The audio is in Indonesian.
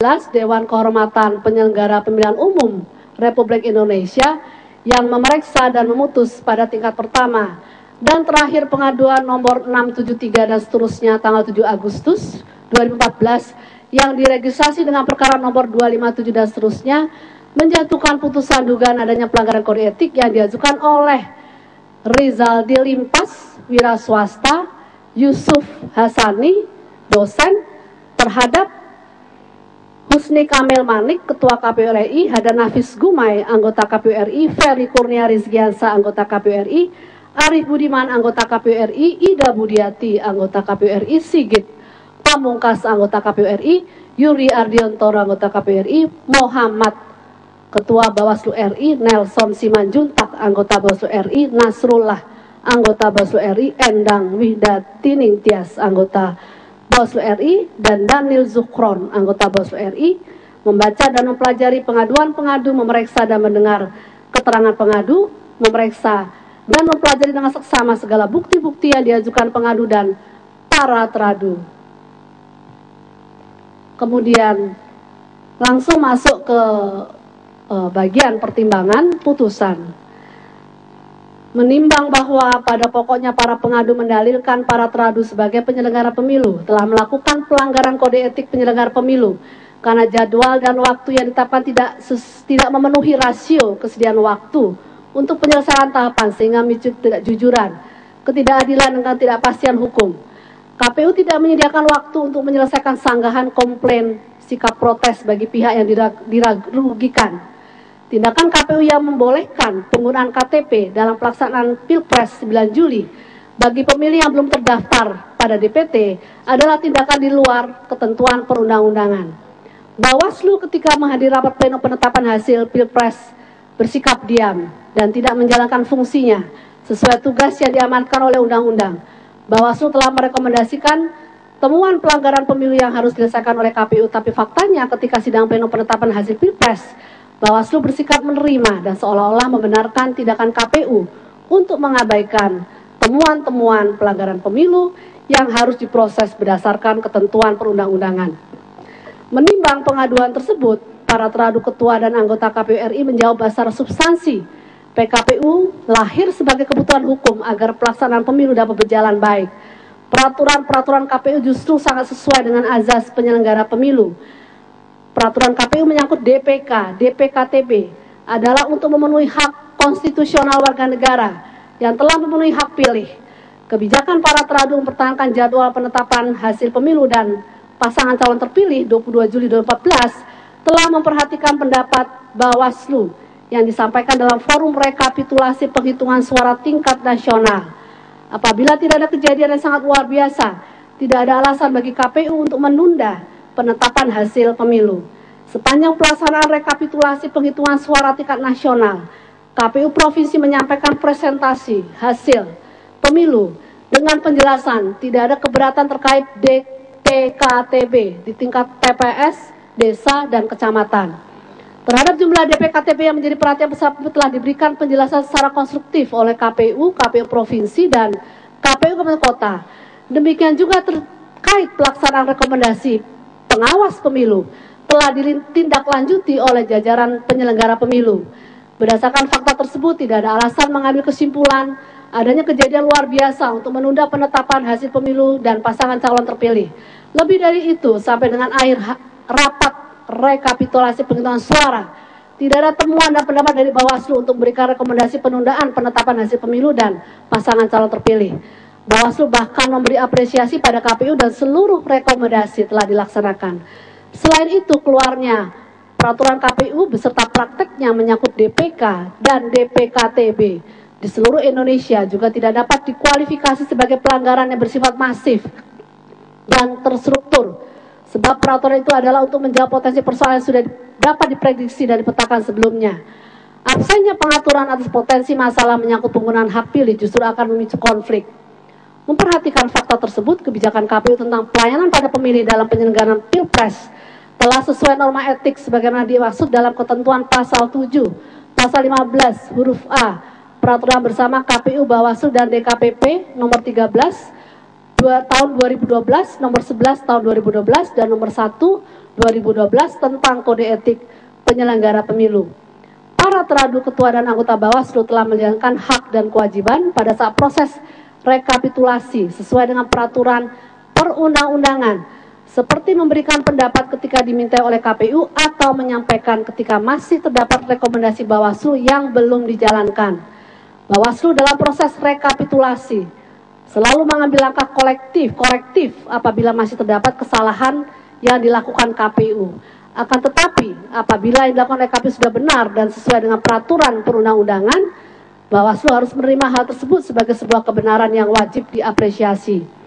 Dewan Kehormatan Penyelenggara Pemilihan Umum Republik Indonesia yang memeriksa dan memutus pada tingkat pertama, dan terakhir pengaduan nomor 673 dan seterusnya tanggal 7 Agustus 2014 yang diregistrasi dengan perkara nomor 257 dan seterusnya, menjatuhkan putusan dugaan adanya pelanggaran kode etik yang diajukan oleh Rizaldi Limpas, wira swasta, Yusuf Hasani, dosen, terhadap Husni Kamil Manik, Ketua KPU RI, Hadan Nafis Gumai, anggota KPU RI, Ferry Kurnia Rizgiansa, anggota KPU RI, Arif Budiman, anggota KPU RI, Ida Budiati, anggota KPU RI, Sigit Pamungkas, anggota KPU RI, Yuri Ardiontoro, anggota KPU RI, Muhammad, Ketua Bawaslu RI, Nelson Simanjuntak, anggota Bawaslu RI, Nasrullah, anggota Bawaslu RI, Endang Wihdati Tias, anggota Bawaslu RI, dan Daniel Zukron, anggota Bawaslu RI, membaca dan mempelajari pengaduan pengadu, memeriksa dan mendengar keterangan pengadu, memeriksa dan mempelajari dengan seksama segala bukti-bukti yang diajukan pengadu dan para teradu. Kemudian langsung masuk ke bagian pertimbangan putusan. Menimbang bahwa pada pokoknya para pengadu mendalilkan para teradu sebagai penyelenggara pemilu telah melakukan pelanggaran kode etik penyelenggara pemilu karena jadwal dan waktu yang ditetapkan tidak memenuhi rasio kesediaan waktu untuk penyelesaian tahapan sehingga memicu ketidakjujuran, ketidakadilan dan ketidakpastian hukum. KPU tidak menyediakan waktu untuk menyelesaikan sanggahan komplain sikap protes bagi pihak yang dirugikan. Tindakan KPU yang membolehkan penggunaan KTP dalam pelaksanaan Pilpres 9 Juli bagi pemilih yang belum terdaftar pada DPT adalah tindakan di luar ketentuan perundang-undangan. Bawaslu ketika menghadiri rapat pleno penetapan hasil Pilpres bersikap diam dan tidak menjalankan fungsinya sesuai tugas yang diamanatkan oleh undang-undang. Bawaslu telah merekomendasikan temuan pelanggaran pemilu yang harus diselesaikan oleh KPU, tapi faktanya ketika sidang pleno penetapan hasil Pilpres, Bawaslu bersikap menerima dan seolah-olah membenarkan tindakan KPU untuk mengabaikan temuan-temuan pelanggaran pemilu yang harus diproses berdasarkan ketentuan perundang-undangan. Menimbang pengaduan tersebut, para teradu ketua dan anggota KPU RI menjawab secara substansi. PKPU lahir sebagai kebutuhan hukum agar pelaksanaan pemilu dapat berjalan baik. Peraturan-peraturan KPU justru sangat sesuai dengan azas penyelenggara pemilu. Peraturan KPU menyangkut DPK, DPKTB adalah untuk memenuhi hak konstitusional warga negara yang telah memenuhi hak pilih. Kebijakan para teradu mempertahankan jadwal penetapan hasil pemilu dan pasangan calon terpilih 22 Juli 2014 telah memperhatikan pendapat Bawaslu yang disampaikan dalam forum rekapitulasi penghitungan suara tingkat nasional. Apabila tidak ada kejadian yang sangat luar biasa, tidak ada alasan bagi KPU untuk menunda penetapan hasil pemilu. Sepanjang pelaksanaan rekapitulasi penghitungan suara tingkat nasional, KPU Provinsi menyampaikan presentasi hasil pemilu dengan penjelasan tidak ada keberatan terkait DPKTB di tingkat TPS, desa, dan kecamatan. Terhadap jumlah DPKTB yang menjadi perhatian besar telah diberikan penjelasan secara konstruktif oleh KPU, KPU Provinsi, dan KPU Kabupaten Kota. Demikian juga terkait pelaksanaan rekomendasi pengawas pemilu telah ditindaklanjuti oleh jajaran penyelenggara pemilu. Berdasarkan fakta tersebut, tidak ada alasan mengambil kesimpulan adanya kejadian luar biasa untuk menunda penetapan hasil pemilu dan pasangan calon terpilih. Lebih dari itu, sampai dengan akhir rapat rekapitulasi penghitungan suara, tidak ada temuan dan pendapat dari Bawaslu untuk memberikan rekomendasi penundaan penetapan hasil pemilu dan pasangan calon terpilih. Bawaslu bahkan memberi apresiasi pada KPU dan seluruh rekomendasi telah dilaksanakan. Selain itu, keluarnya peraturan KPU beserta prakteknya menyangkut DPK dan DPKTB di seluruh Indonesia juga tidak dapat dikualifikasi sebagai pelanggaran yang bersifat masif dan terstruktur, sebab peraturan itu adalah untuk menjawab potensi persoalan yang sudah dapat diprediksi dan dipetakan sebelumnya. Absennya pengaturan atas potensi masalah menyangkut penggunaan hak pilih justru akan memicu konflik. Memperhatikan fakta tersebut, kebijakan KPU tentang pelayanan pada pemilih dalam penyelenggaraan Pilpres telah sesuai norma etik sebagaimana dimaksud dalam ketentuan pasal 7, pasal 15 huruf A, Peraturan Bersama KPU, Bawaslu, dan DKPP nomor 13 tahun 2012, nomor 11 tahun 2012, dan nomor 1 2012 tentang kode etik penyelenggara pemilu. Para teradu ketua dan anggota Bawaslu telah menjalankan hak dan kewajiban pada saat proses rekapitulasi sesuai dengan peraturan perundang-undangan, seperti memberikan pendapat ketika dimintai oleh KPU atau menyampaikan ketika masih terdapat rekomendasi Bawaslu yang belum dijalankan. Bawaslu dalam proses rekapitulasi selalu mengambil langkah korektif apabila masih terdapat kesalahan yang dilakukan KPU. Akan tetapi, apabila yang dilakukan oleh KPU sudah benar dan sesuai dengan peraturan perundang-undangan, Bawaslu harus menerima hal tersebut sebagai sebuah kebenaran yang wajib diapresiasi.